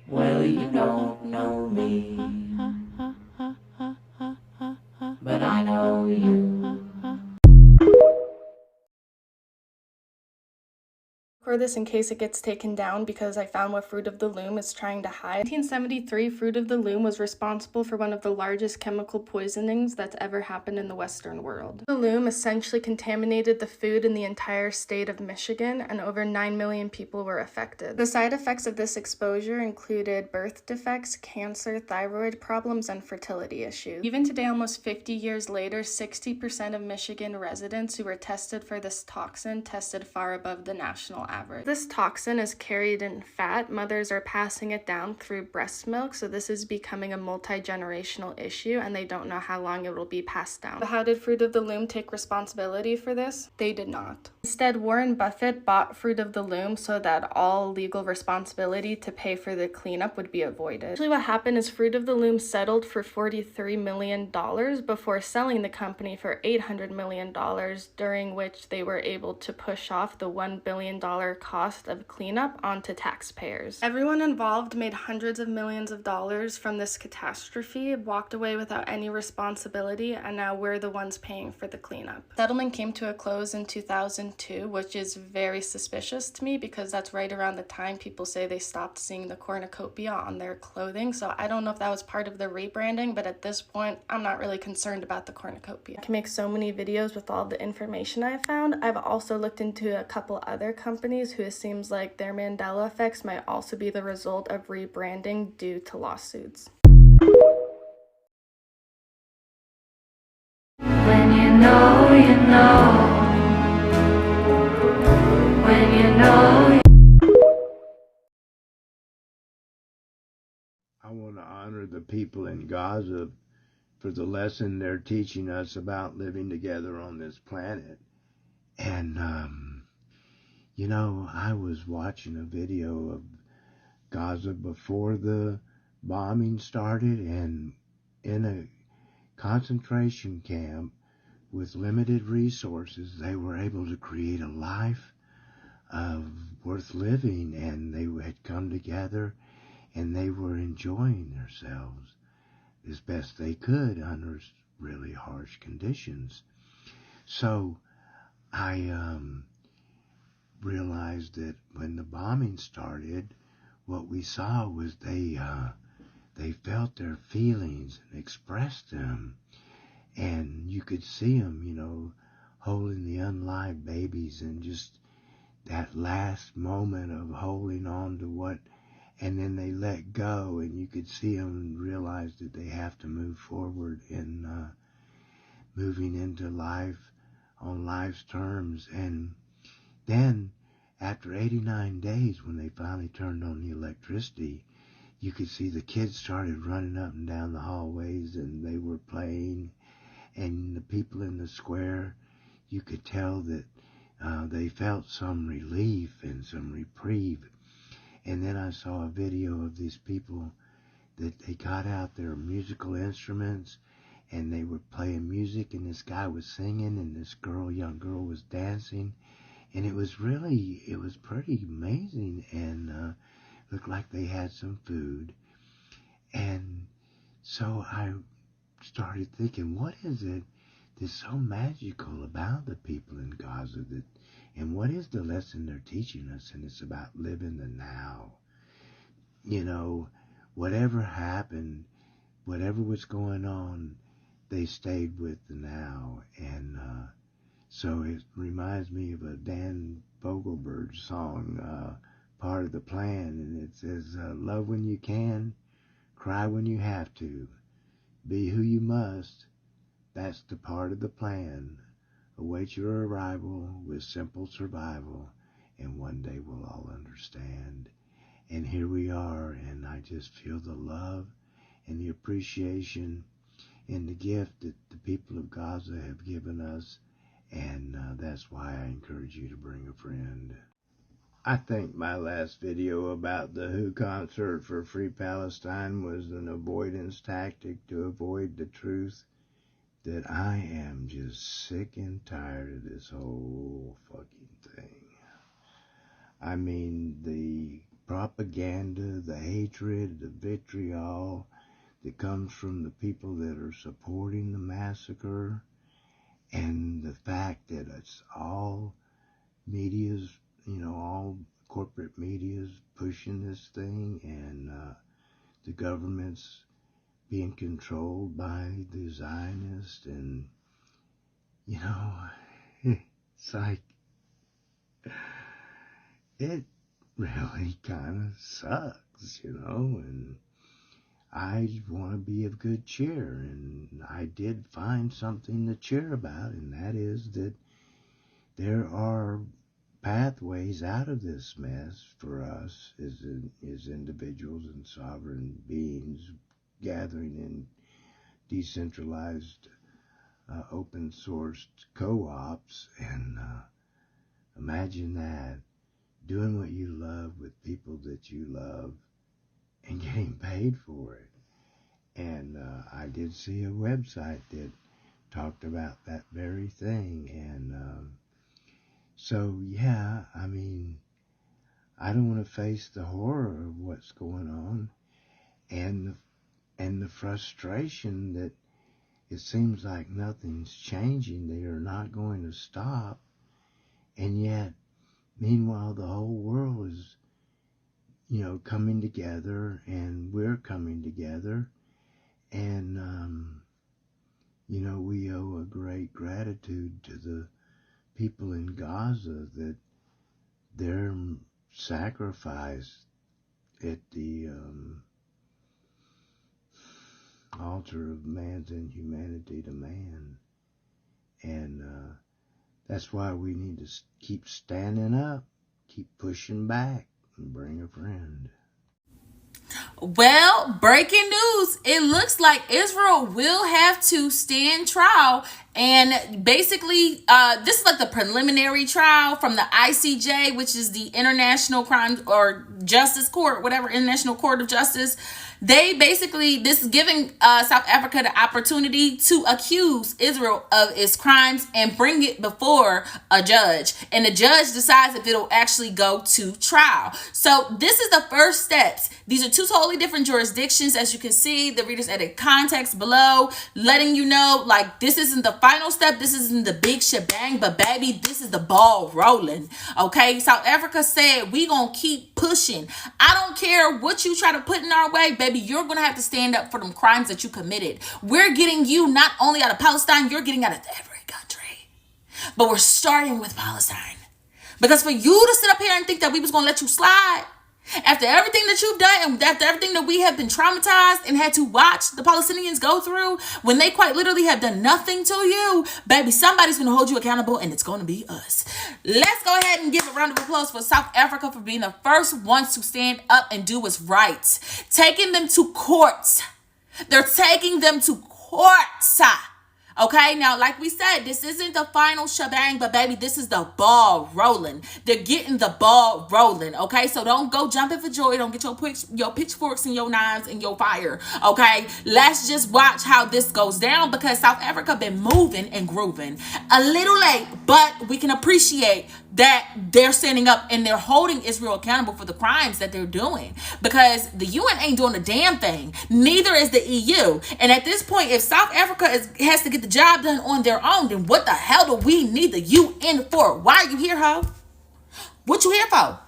Well, you don't know me, but I know you. For this in case it gets taken down because I found what Fruit of the Loom is trying to hide. In 1973, Fruit of the Loom was responsible for one of the largest chemical poisonings that's ever happened in the Western world. The loom essentially contaminated the food in the entire state of Michigan, and over 9 million people were affected. The side effects of this exposure included birth defects, cancer, thyroid problems, and fertility issues. Even today, almost 50 years later, 60% of Michigan residents who were tested for this toxin tested far above the national average. This toxin is carried in fat. Mothers are passing it down through breast milk, so this is becoming a multi-generational issue, and they don't know how long it will be passed down. But how did Fruit of the Loom take responsibility for this? They did not. Instead, Warren Buffett bought Fruit of the Loom so that all legal responsibility to pay for the cleanup would be avoided. Actually, what happened is Fruit of the Loom settled for $43 million before selling the company for $800 million, during which they were able to push off the $1 billion cost of cleanup onto taxpayers. Everyone involved made hundreds of millions of dollars from this catastrophe, walked away without any responsibility, and now we're the ones paying for the cleanup. Settlement came to a close in 2002, which is very suspicious to me because that's right around the time people say they stopped seeing the cornucopia on their clothing. So I don't know if that was part of the rebranding, but at this point, I'm not really concerned about the cornucopia. I can make so many videos with all the information I found. I've also looked into a couple other companies who it seems like their Mandela effects might also be the result of rebranding due to lawsuits. When you know, you know. When you know. I want to honor the people in Gaza for the lesson they're teaching us about living together on this planet. And, I was watching a video of Gaza before the bombing started, and in a concentration camp with limited resources, they were able to create a life worth living, and they had come together and they were enjoying themselves as best they could under really harsh conditions. So I realized that when the bombing started, what we saw was they felt their feelings and expressed them, and you could see them, holding the unlived babies, and just that last moment of holding on to what, and then they let go, and you could see them realize that they have to move forward in moving into life on life's terms. And then after 89 days, when they finally turned on the electricity, you could see the kids started running up and down the hallways, and they were playing, and the people in the square, you could tell that they felt some relief and some reprieve. And then I saw a video of these people that they got out their musical instruments and they were playing music, and this guy was singing, and this young girl was dancing, and it was pretty amazing, and looked like they had some food. And so I started thinking, what is it that's so magical about the people in Gaza, and what is the lesson they're teaching us? And it's about living the now. Whatever happened, whatever was going on, they stayed with the now. And so it reminds me of a Dan Fogelberg song, Part of the Plan, and it says, love when you can, cry when you have to, be who you must, that's the part of the plan. Await your arrival with simple survival, and one day we'll all understand. And here we are, and I just feel the love and the appreciation and the gift that the people of Gaza have given us, and that's why I encourage you to bring a friend. I think my last video about the Who concert for Free Palestine was an avoidance tactic to avoid the truth that I am just sick and tired of this whole fucking thing. I mean, the propaganda, the hatred, the vitriol that comes from the people that are supporting the massacre, and the fact that it's all media's, all corporate media's pushing this thing, and the government's being controlled by the Zionists, and it's like, it really kind of sucks, and I want to be of good cheer, and I did find something to cheer about, and that is that there are pathways out of this mess for us as individuals and sovereign beings gathering in decentralized, open sourced co-ops, and imagine that, doing what you love with people that you love and getting paid for it. And I did see a website that talked about that very thing, and so yeah, I mean, I don't want to face the horror of what's going on, and the frustration that it seems like nothing's changing. They are not going to stop, and yet, meanwhile, the whole world is, coming together, and we're coming together, and we owe a great gratitude to the people in Gaza that their sacrifice at the altar of man's inhumanity to man. And that's why we need to keep standing up, keep pushing back, and bring a friend. Well, breaking news. It looks like Israel will have to stand trial. And basically, this is like the preliminary trial from the ICJ, which is the International Crime or Justice Court, whatever, International Court of Justice. They basically, this is giving South Africa the opportunity to accuse Israel of its crimes and bring it before a judge. And the judge decides if it'll actually go to trial. So this is the first steps. These are two totally different jurisdictions. As you can see, the readers added context below, letting you know, like, this isn't the final step. This isn't the big shebang, but baby, this is the ball rolling. Okay, South Africa said, we gonna keep pushing. I don't care what you try to put in our way, baby. You're gonna have to stand up for them crimes that you committed. We're getting you not only out of Palestine, you're getting out of every country. But we're starting with Palestine. Because for you to sit up here and think that we was gonna let you slide, after everything that you've done, and after everything that we have been traumatized and had to watch the Palestinians go through, when they quite literally have done nothing to you, baby, somebody's going to hold you accountable, and it's going to be us. Let's go ahead and give a round of applause for South Africa for being the first ones to stand up and do what's right. Taking them to court. They're taking them to court. Okay, now, like we said, this isn't the final shebang, but baby, this is the ball rolling. They're getting the ball rolling, okay? So don't go jumping for joy. Don't get your pitchforks and your knives and your fire, okay? Let's just watch how this goes down, because South Africa been moving and grooving. A little late, but we can appreciate that they're standing up and they're holding Israel accountable for the crimes that they're doing, because the UN ain't doing a damn thing. Neither is the EU. And at this point, if South Africa has to get the job done on their own, then what the hell do we need the UN for? Why are you here, ho? What you here for?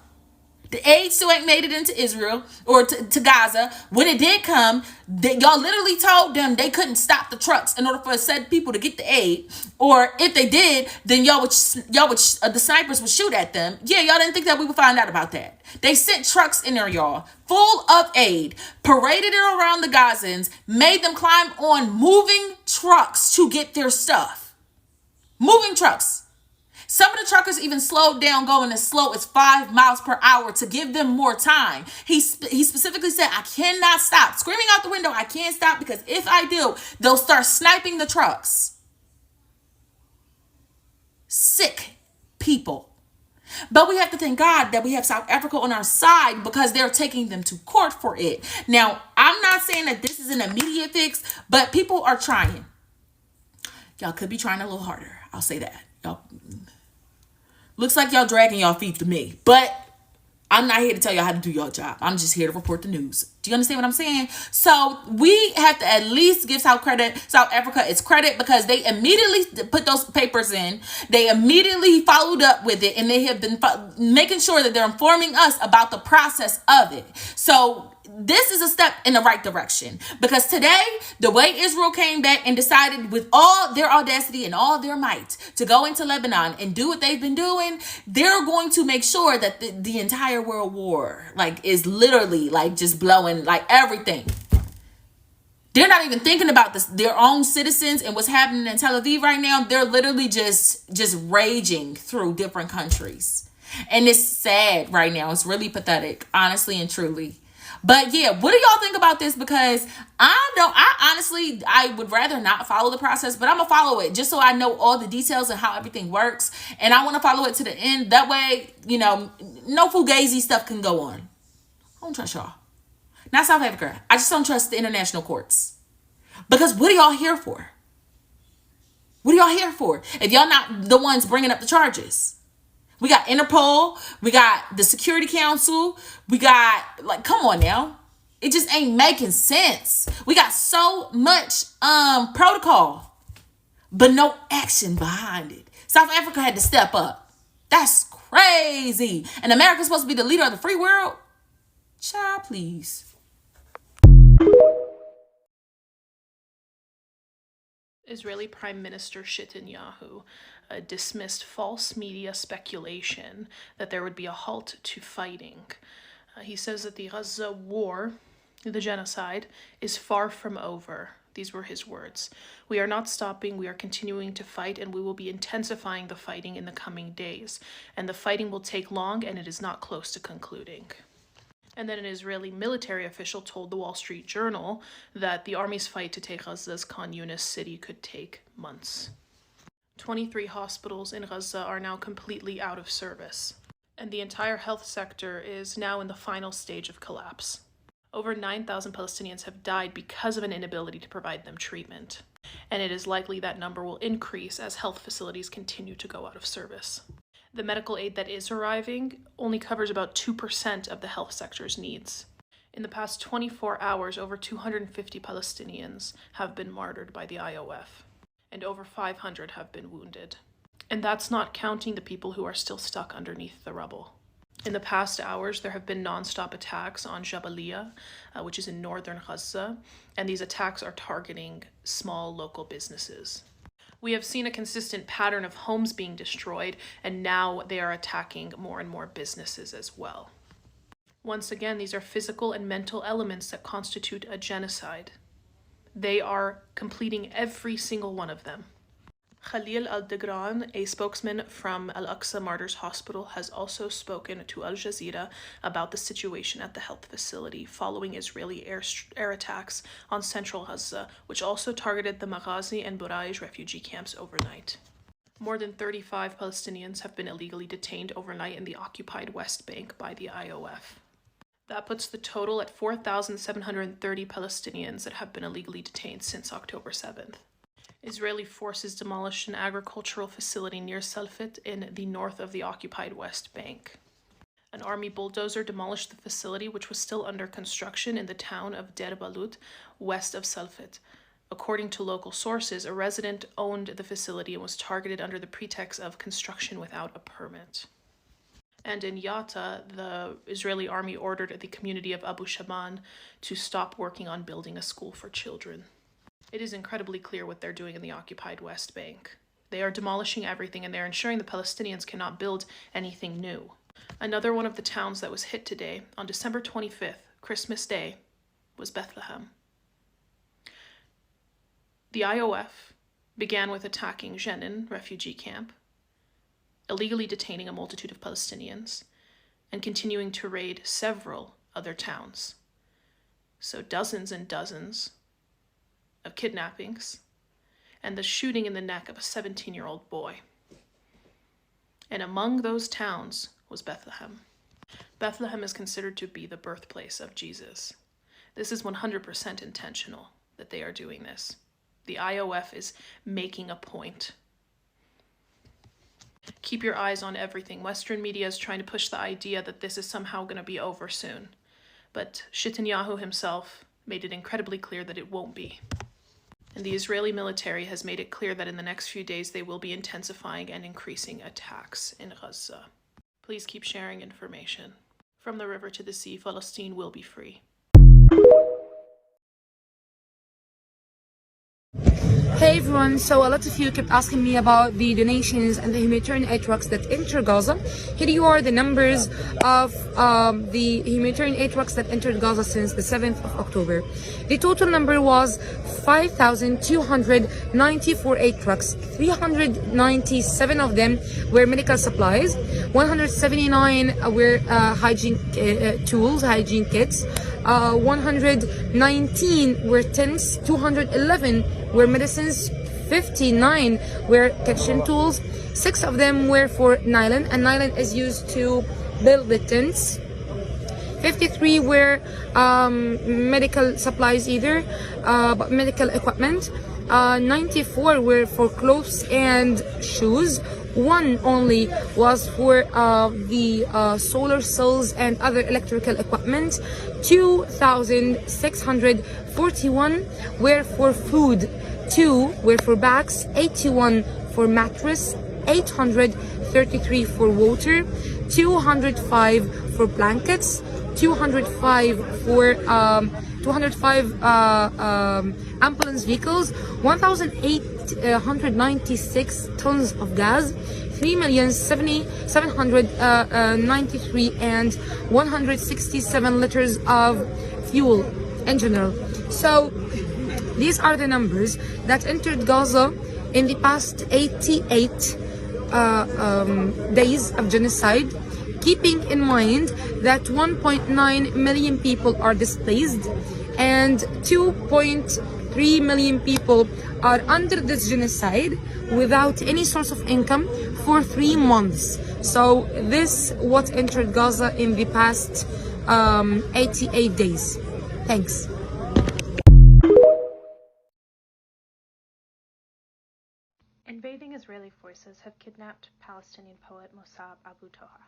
The aid still ain't made it into Israel or to Gaza. When it did come, y'all literally told them they couldn't stop the trucks in order for said people to get the aid. Or if they did, then the snipers would shoot at them. Yeah, y'all didn't think that we would find out about that. They sent trucks in there, y'all, full of aid, paraded it around the Gazans, made them climb on moving trucks to get their stuff. Moving trucks. Some of the truckers even slowed down, going as slow as 5 miles per hour to give them more time. He specifically said, I cannot stop. Screaming out the window, I can't stop, because if I do, they'll start sniping the trucks. Sick people. But we have to thank God that we have South Africa on our side, because they're taking them to court for it. Now, I'm not saying that this is an immediate fix, but people are trying. Y'all could be trying a little harder. I'll say that. Y'all looks like y'all dragging y'all feet to me, but I'm not here to tell y'all how to do your job. I'm just here to report the news. Do you understand what I'm saying? So we have to at least give South Africa its credit, because they immediately put those papers in. They immediately followed up with it, and they have been making sure that they're informing us about the process of it. So this is a step in the right direction, because today, the way Israel came back and decided with all their audacity and all their might to go into Lebanon and do what they've been doing, they're going to make sure that the entire world war is literally just blowing everything. They're not even thinking about their own citizens and what's happening in Tel Aviv right now. They're literally just raging through different countries. And it's sad right now. It's really pathetic, honestly and truly. But yeah, what do y'all think about this? Because I would rather not follow the process, but I'm gonna follow it just so I know all the details and how everything works. And I want to follow it to the end. That way, no fugazi stuff can go on. I don't trust y'all. Not South Africa. I just don't trust the international courts. Because what are y'all here for? What are y'all here for if y'all not the ones bringing up the charges? We got Interpol. We got the Security Council. We got, come on now. It just ain't making sense. We got so much protocol, but no action behind it. South Africa had to step up. That's crazy. And America's supposed to be the leader of the free world? Child, please. Israeli Prime Minister Netanyahu dismissed false media speculation that there would be a halt to fighting. He says that the Gaza war, the genocide, is far from over. These were his words. We are not stopping, we are continuing to fight, and we will be intensifying the fighting in the coming days. And the fighting will take long, and it is not close to concluding. And then an Israeli military official told the Wall Street Journal that the army's fight to take Gaza's Khan Yunis city could take months. 23 hospitals in Gaza are now completely out of service, and the entire health sector is now in the final stage of collapse. Over 9,000 Palestinians have died because of an inability to provide them treatment, and it is likely that number will increase as health facilities continue to go out of service. The medical aid that is arriving only covers about 2% of the health sector's needs. In the past 24 hours, over 250 Palestinians have been martyred by the IOF, and over 500 have been wounded. And that's not counting the people who are still stuck underneath the rubble. In the past hours, there have been non-stop attacks on Jabalia, which is in northern Gaza, and these attacks are targeting small local businesses. We have seen a consistent pattern of homes being destroyed, and now they are attacking more and more businesses as well. Once again, these are physical and mental elements that constitute a genocide. They are completing every single one of them. Khalil al-Degran, a spokesman from Al-Aqsa Martyrs Hospital, has also spoken to Al Jazeera about the situation at the health facility following Israeli air attacks on central Gaza, which also targeted the Maghazi and Buraj refugee camps overnight. More than 35 Palestinians have been illegally detained overnight in the occupied West Bank by the IOF. That puts the total at 4,730 Palestinians that have been illegally detained since October 7th. Israeli forces demolished an agricultural facility near Salfit in the north of the occupied West Bank. An army bulldozer demolished the facility, which was still under construction in the town of Der Balut, west of Salfit. According to local sources, a resident owned the facility and was targeted under the pretext of construction without a permit. And in Yatta, the Israeli army ordered the community of Abu Shaban to stop working on building a school for children. It is incredibly clear what they're doing in the occupied West Bank. They are demolishing everything, and they're ensuring the Palestinians cannot build anything new. Another one of the towns that was hit today, on December 25th, Christmas Day, was Bethlehem. The IOF began with attacking Jenin refugee camp, illegally detaining a multitude of Palestinians, and continuing to raid several other towns. So dozens and dozens of kidnappings, and the shooting in the neck of a 17-year-old boy. And among those towns was Bethlehem. Bethlehem is considered to be the birthplace of Jesus. This is 100% intentional that they are doing this. The IOF is making a point. Keep your eyes on everything. Western media is trying to push the idea that this is somehow going to be over soon. But Netanyahu himself made it incredibly clear that it won't be. And the Israeli military has made it clear that in the next few days they will be intensifying and increasing attacks in Gaza. Please keep sharing information. From the river to the sea, Palestine will be free. Hey everyone, so a lot of you kept asking me about the donations and the humanitarian aid trucks that enter Gaza. Here you are the numbers of the humanitarian aid trucks that entered Gaza since the 7th of October. The total number was 5,294 aid trucks. 397 of them were medical supplies, 179 were hygiene tools, hygiene kits, 119 were tents, 211 were medicines, 59 were kitchen tools, 6 of them were for nylon, and nylon is used to build the tents. 53 were medical supplies medical equipment. 94 were for clothes and shoes. 1 only was for the solar cells and other electrical equipment. 2,641 were for food. 2 were for bags. 81 for mattress. 833 for water. 205 for blankets. 205 for 205 ambulance vehicles, 1,896 tons of gas, 3,793 and 167 liters of fuel in general. So these are the numbers that entered Gaza in the past 88 days of genocide, keeping in mind that 1.9 million people are displaced and 2.3 million people are under this genocide without any source of income for 3 months. So this what entered Gaza in the past 88 days. Thanks. Invading Israeli forces have kidnapped Palestinian poet Mossab Abu Toha.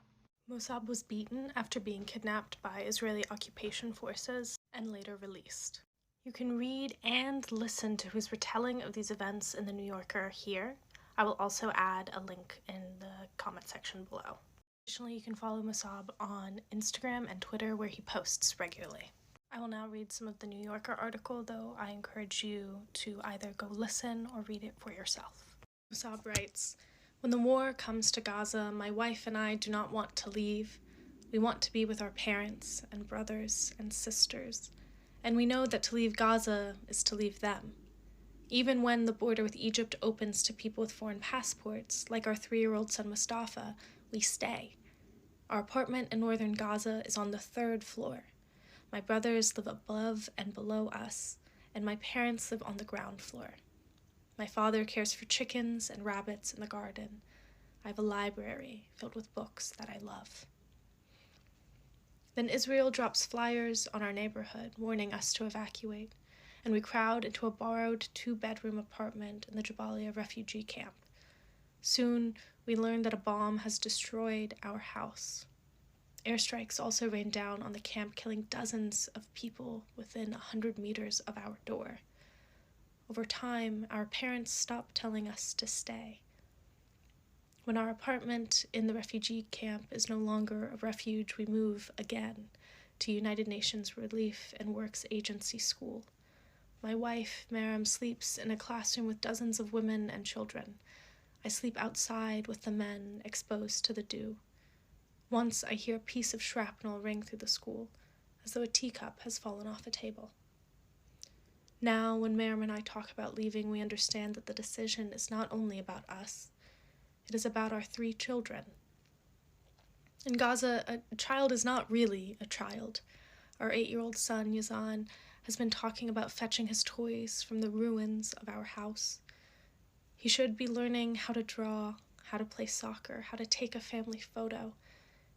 Mossab was beaten after being kidnapped by Israeli occupation forces and later released. You can read and listen to his retelling of these events in The New Yorker here. I will also add a link in the comment section below. Additionally, you can follow Mossab on Instagram and Twitter, where he posts regularly. I will now read some of the New Yorker article, though I encourage you to either go listen or read it for yourself. Mossab writes, "When the war comes to Gaza, my wife and I do not want to leave. We want to be with our parents and brothers and sisters, and we know that to leave Gaza is to leave them. Even when the border with Egypt opens to people with foreign passports, like our 3-year-old son Mustafa, we stay. Our apartment in northern Gaza is on the 3rd floor. My brothers live above and below us, and my parents live on the ground floor. My father cares for chickens and rabbits in the garden. I have a library filled with books that I love." Then Israel drops flyers on our neighborhood warning us to evacuate, and we crowd into a borrowed 2-bedroom apartment in the Jabalia refugee camp. Soon, we learn that a bomb has destroyed our house. Airstrikes also rain down on the camp, killing dozens of people within 100 meters of our door. Over time, our parents stopped telling us to stay. When our apartment in the refugee camp is no longer a refuge, we move again to United Nations Relief and Works Agency School. My wife, Maram, sleeps in a classroom with dozens of women and children. I sleep outside with the men exposed to the dew. Once I hear a piece of shrapnel ring through the school, as though a teacup has fallen off a table. Now, when Maram and I talk about leaving, we understand that the decision is not only about us, it is about our 3 children. In Gaza, a child is not really a child. Our 8-year-old son, Yazan, has been talking about fetching his toys from the ruins of our house. He should be learning how to draw, how to play soccer, how to take a family photo.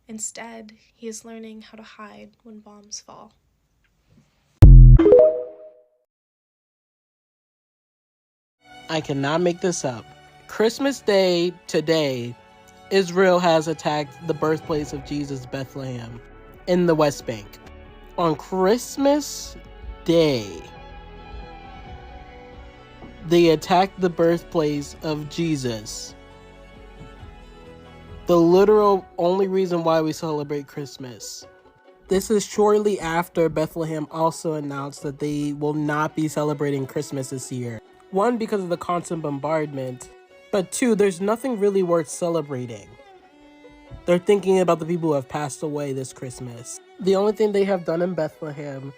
Instead, he is learning how to hide when bombs fall. I cannot make this up. Christmas Day today Israel has attacked the birthplace of Jesus, Bethlehem, in the West Bank. On Christmas Day, they attacked the birthplace of Jesus. The literal only reason why we celebrate Christmas. This is shortly after Bethlehem also announced that they will not be celebrating Christmas this year. One, because of the constant bombardment, but two, there's nothing really worth celebrating. They're thinking about the people who have passed away this Christmas. The only thing they have done in Bethlehem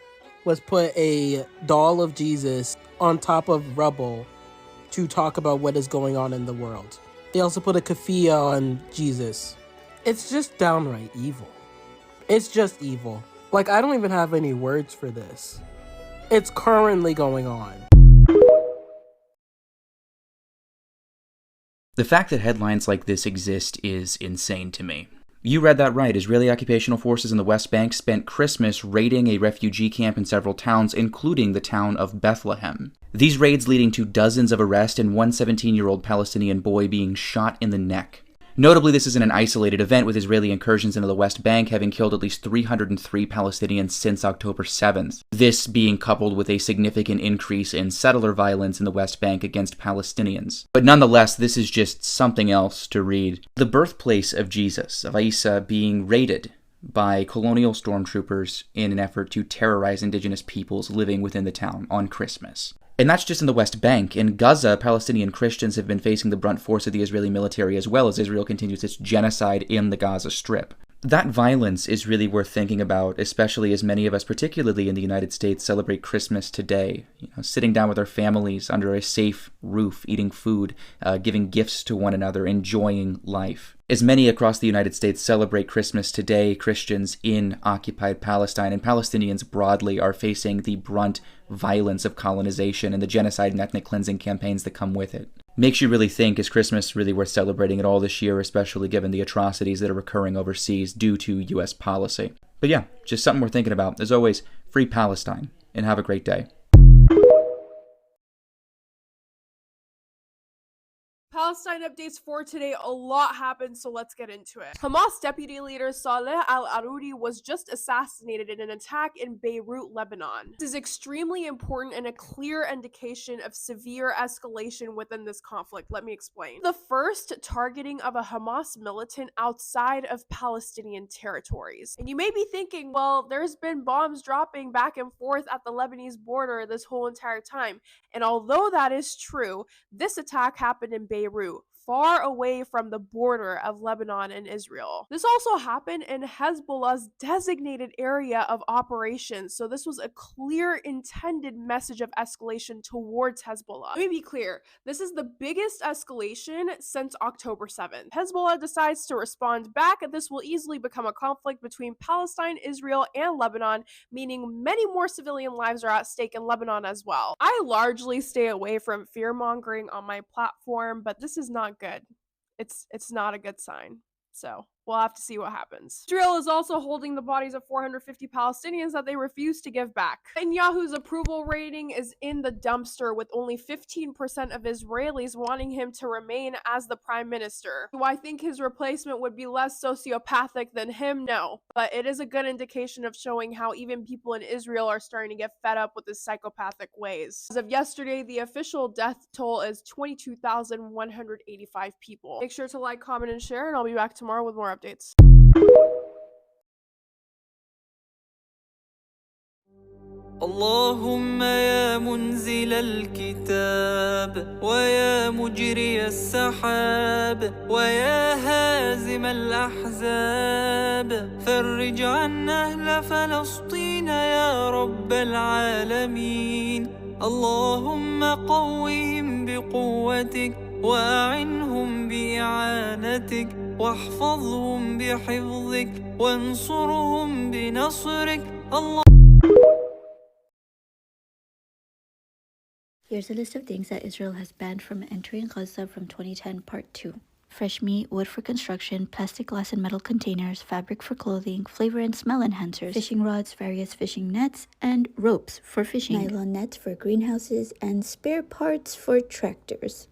was put a doll of Jesus on top of rubble to talk about what is going on in the world. They also put a keffiyeh on Jesus. It's just downright evil. It's just evil. Like, I don't even have any words for this. It's currently going on. The fact that headlines like this exist is insane to me. You read that right. Israeli occupational forces in the West Bank spent Christmas raiding a refugee camp in several towns, including the town of Bethlehem. These raids leading to dozens of arrests and one 17-year-old Palestinian boy being shot in the neck. Notably, this isn't an isolated event, with Israeli incursions into the West Bank having killed at least 303 Palestinians since October 7th. This being coupled with a significant increase in settler violence in the West Bank against Palestinians. But nonetheless, this is just something else to read. The birthplace of Jesus, of Isa, being raided by colonial stormtroopers in an effort to terrorize indigenous peoples living within the town on Christmas. And that's just in the West Bank. In Gaza, Palestinian Christians have been facing the brunt force of the Israeli military, as well as Israel continues its genocide in the Gaza Strip. That violence is really worth thinking about, especially as many of us, particularly in the United States, celebrate Christmas today. Sitting down with our families under a safe roof, eating food, giving gifts to one another, enjoying life. As many across the United States celebrate Christmas today, Christians in occupied Palestine and Palestinians broadly are facing the brunt violence of colonization and the genocide and ethnic cleansing campaigns that come with it. Makes you really think, is Christmas really worth celebrating at all this year, especially given the atrocities that are occurring overseas due to U.S. policy? But yeah, just something we're thinking about. As always, free Palestine, and have a great day. Palestine updates for today. A lot happened, so let's get into it. Hamas deputy leader Saleh al-Aruri was just assassinated in an attack in Beirut, Lebanon. This is extremely important and a clear indication of severe escalation within this conflict. Let me explain. The first targeting of a Hamas militant outside of Palestinian territories. And you may be thinking, well, there's been bombs dropping back and forth at the Lebanese border this whole entire time. And although that is true, this attack happened in Beirut, far away from the border of Lebanon and Israel. This also happened in Hezbollah's designated area of operations, so this was a clear intended message of escalation towards Hezbollah. Let me be clear, this is the biggest escalation since October 7th. Hezbollah decides to respond back, and this will easily become a conflict between Palestine, Israel, and Lebanon, meaning many more civilian lives are at stake in Lebanon as well. I largely stay away from fear-mongering on my platform, but this is not good. It's not a good sign. So we'll have to see what happens. Israel is also holding the bodies of 450 Palestinians that they refuse to give back. Netanyahu's approval rating is in the dumpster, with only 15% of Israelis wanting him to remain as the prime minister. Do I think his replacement would be less sociopathic than him? No. But it is a good indication of showing how even people in Israel are starting to get fed up with his psychopathic ways. As of yesterday, the official death toll is 22,185 people. Make sure to like, comment, and share, and I'll be back tomorrow with more updates. اللهم يا منزل الكتاب ويا مجري السحاب ويا هازم الأحزاب فرج عن أهل فلسطين يا رب العالمين اللهم قوهم بقوتك وأعنهم بإعانتك واحفظهم بحفظك وانصرهم بنصرك الله. Here's a list of things that Israel has banned from entering Gaza from 2010, Part 2. Fresh meat, wood for construction, plastic, glass, and metal containers, fabric for clothing, flavor and smell enhancers, fishing rods, various fishing nets, and ropes for fishing, nylon nets for greenhouses, and spare parts for tractors.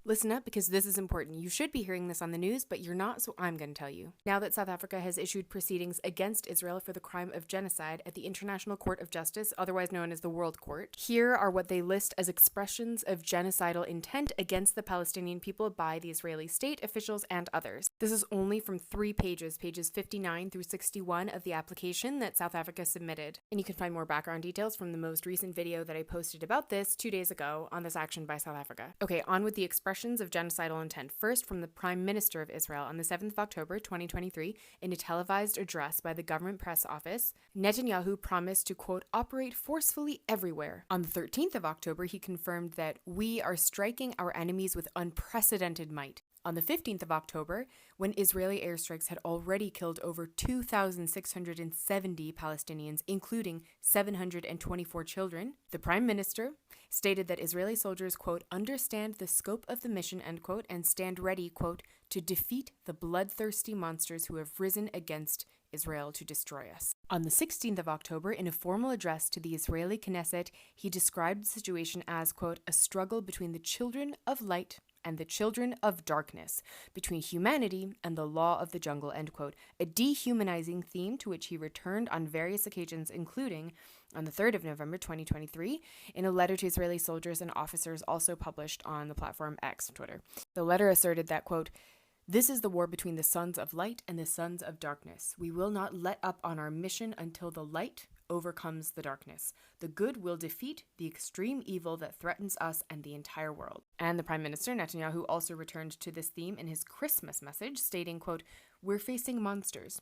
Listen up, because this is important. You should be hearing this on the news, but you're not, so I'm going to tell you. Now that South Africa has issued proceedings against Israel for the crime of genocide at the International Court of Justice, otherwise known as the World Court, here are what they list as expressions of genocidal intent against the Palestinian people by the Israeli state officials and others. This is only from 3 pages, pages 59 through 61 of the application that South Africa submitted. And you can find more background details from the most recent video that I posted about this 2 days ago on this action by South Africa. Okay, on with the expressions of genocidal intent. First, from the Prime Minister of Israel on the 7th of October 2023, in a televised address by the government press office, Netanyahu promised to, quote, operate forcefully everywhere. On the 13th of October, he confirmed that we are striking our enemies with unprecedented might. On the 15th of October, when Israeli airstrikes had already killed over 2,670 Palestinians, including 724 children, the Prime Minister stated that Israeli soldiers, quote, understand the scope of the mission, end quote, and stand ready, quote, to defeat the bloodthirsty monsters who have risen against Israel to destroy us. On the 16th of October, in a formal address to the Israeli Knesset, he described the situation as, quote, a struggle between the children of light and the children of darkness, between humanity and the law of the jungle, end quote, a dehumanizing theme to which he returned on various occasions, including on the 3rd of November 2023, in a letter to Israeli soldiers and officers also published on the platform X, Twitter. The letter asserted that, quote, this is the war between the sons of light and the sons of darkness. We will not let up on our mission until the light overcomes the darkness. The good will defeat the extreme evil that threatens us and the entire world. And the Prime Minister, Netanyahu, also returned to this theme in his Christmas message, stating, quote, we're facing monsters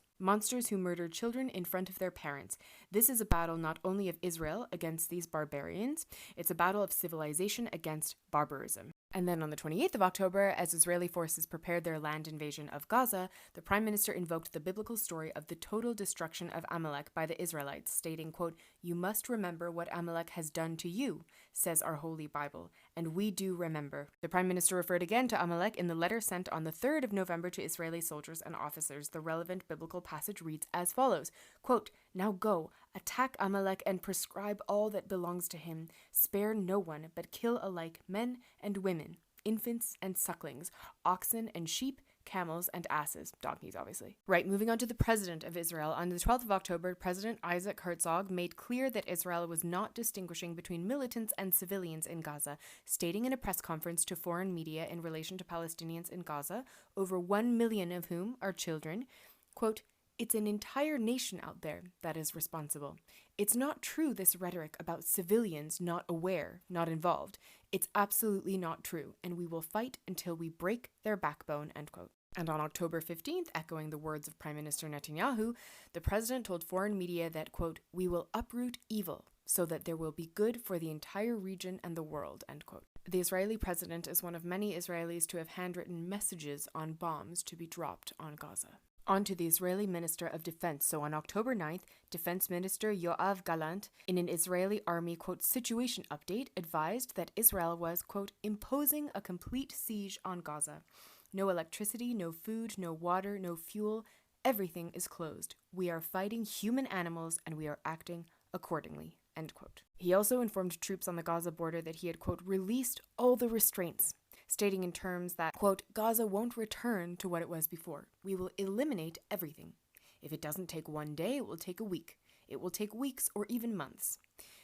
who murder children in front of their parents. This is a battle not only of Israel against these barbarians, it's a battle of civilization against barbarism. And then on the 28th of October, as Israeli forces prepared their land invasion of Gaza, the Prime Minister invoked the biblical story of the total destruction of Amalek by the Israelites, stating, quote, you must remember what Amalek has done to you, says our Holy Bible, and we do remember. The Prime Minister referred again to Amalek in the letter sent on the 3rd of November to Israeli soldiers and officers. The relevant biblical passage reads as follows, quote, now go, attack Amalek and prescribe all that belongs to him. Spare no one, but kill alike men and women, infants and sucklings, oxen and sheep, camels and asses, donkeys obviously. Right, moving on to the President of Israel. On the 12th of October, President Isaac Herzog made clear that Israel was not distinguishing between militants and civilians in Gaza, stating in a press conference to foreign media in relation to Palestinians in Gaza, over 1 million of whom are children, quote, it's an entire nation out there that is responsible. It's not true, this rhetoric about civilians not aware, not involved. It's absolutely not true, and we will fight until we break their backbone, end quote. And on October 15th, echoing the words of Prime Minister Netanyahu, the president told foreign media that, quote, we will uproot evil so that there will be good for the entire region and the world, end quote. The Israeli president is one of many Israelis to have handwritten messages on bombs to be dropped on Gaza. On to the Israeli Minister of Defense. So on October 9th, Defense Minister Yoav Gallant, in an Israeli army, quote, situation update, advised that Israel was, quote, imposing a complete siege on Gaza. No electricity, no food, no water, no fuel. Everything is closed. We are fighting human animals and we are acting accordingly, end quote. He also informed troops on the Gaza border that he had, quote, released all the restraints, stating in terms that, quote, Gaza won't return to what it was before. We will eliminate everything. If it doesn't take 1 day, it will take a week. It will take weeks or even months.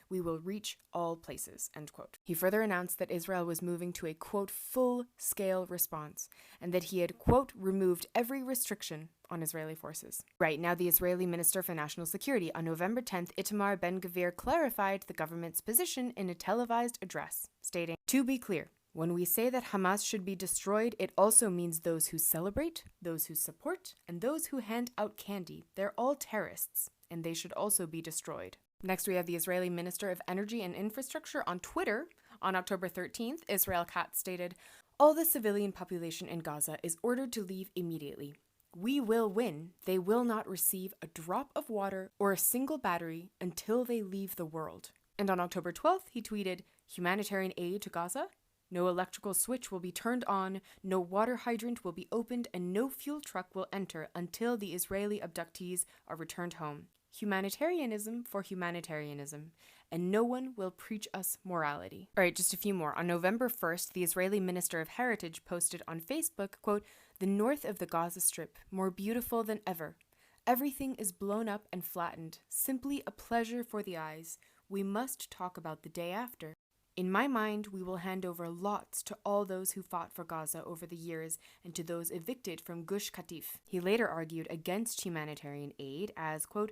We will reach all places, end quote. He further announced that Israel was moving to a, quote, full-scale response, and that he had, quote, removed every restriction on Israeli forces. Right, now the Israeli Minister for National Security. On November 10th, Itamar Ben-Gvir clarified the government's position in a televised address, stating, to be clear, when we say that Hamas should be destroyed, it also means those who celebrate, those who support, and those who hand out candy. They're all terrorists, and they should also be destroyed. Next, we have the Israeli Minister of Energy and Infrastructure on Twitter. On October 13th, Israel Katz stated, all the civilian population in Gaza is ordered to leave immediately. We will win. They will not receive a drop of water or a single battery until they leave the world. And on October 12th, he tweeted, humanitarian aid to Gaza? No electrical switch will be turned on, no water hydrant will be opened, and no fuel truck will enter until the Israeli abductees are returned home. Humanitarianism for humanitarianism, and no one will preach us morality. All right, just a few more. On November 1st, the Israeli Minister of Heritage posted on Facebook, quote, "The north of the Gaza Strip, more beautiful than ever. Everything is blown up and flattened, simply a pleasure for the eyes. We must talk about the day after. In my mind, we will hand over lots to all those who fought for Gaza over the years and to those evicted from Gush Katif." He later argued against humanitarian aid as, quote,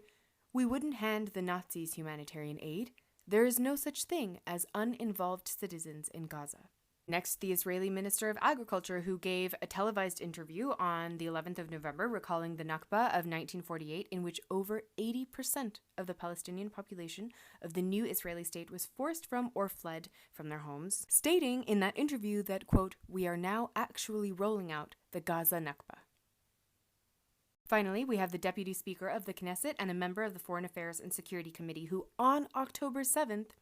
"We wouldn't hand the Nazis humanitarian aid. There is no such thing as uninvolved citizens in Gaza." Next, the Israeli Minister of Agriculture, who gave a televised interview on the 11th of November recalling the Nakba of 1948, in which over 80% of the Palestinian population of the new Israeli state was forced from or fled from their homes, stating in that interview that, quote, "We are now actually rolling out the Gaza Nakba." Finally, we have the Deputy Speaker of the Knesset and a member of the Foreign Affairs and Security Committee who, on October 7th,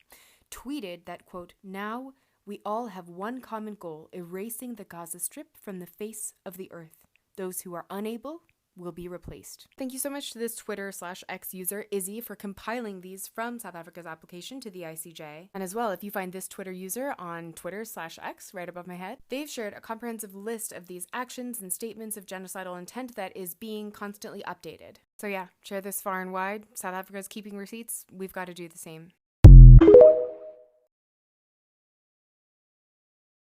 tweeted that, quote, "Now we all have one common goal, erasing the Gaza Strip from the face of the earth. Those who are unable will be replaced." Thank you so much to this Twitter/X user, Izzy, for compiling these from South Africa's application to the ICJ. And as well, if you find this Twitter user on Twitter/X right above my head, they've shared a comprehensive list of these actions and statements of genocidal intent that is being constantly updated. So yeah, share this far and wide. South Africa's keeping receipts. We've got to do the same.